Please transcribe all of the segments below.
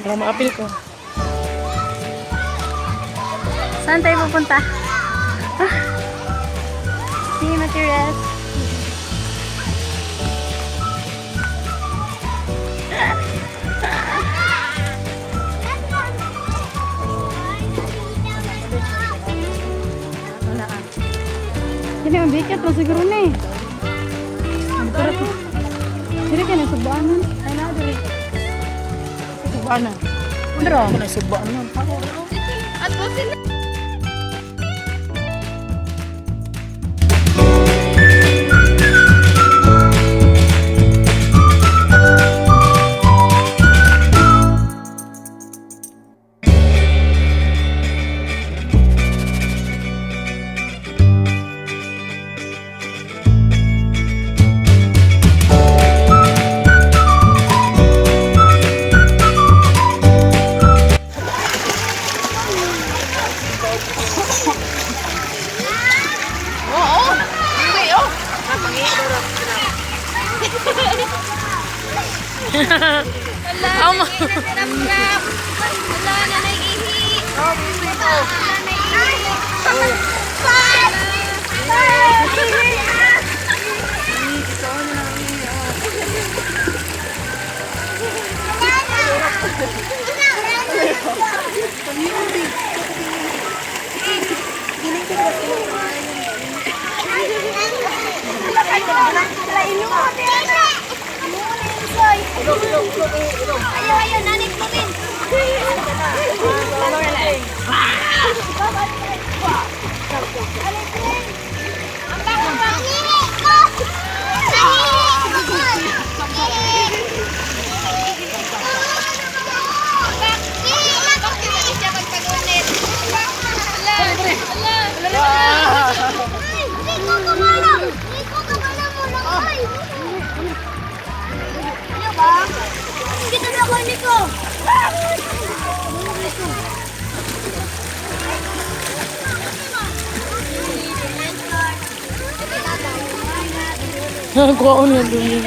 Para maapil ko. Saan tayo pupunta? Ah. See materials. Wala ka. Hindi mabigat mo siguro na eh. Ang kurap mo. Hindi ka nasubuan nun. Ay na, dali. Subuan na. Pero ako nasubuan nun. At po sila. Ama. Wala na naiihi. Ayaw, nanik mo din. Ang bang kita na ako nito. Kuha ko na doon.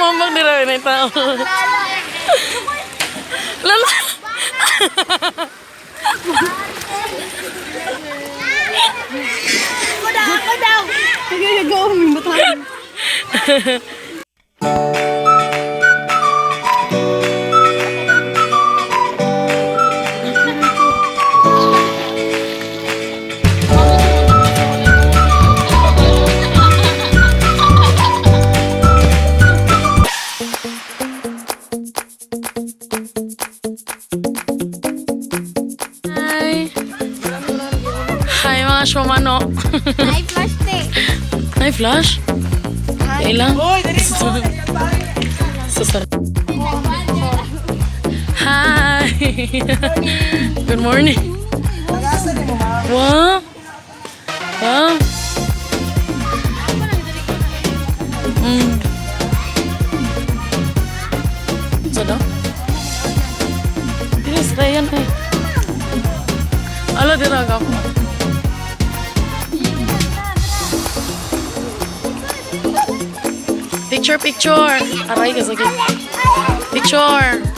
Tumambak ni Rawi na yung tao. Lala! Ako daw! Nagagawa mo yung batahan. Hi! Hi mga shomano. Ay, plastic. Hi, Flash? Ilang? Susar. Hi! Good morning. Wow! Wow! Sada? Yes, Ryan eh. Ala, diraga ako. Picture, picture. Aray ka sakit. Picture.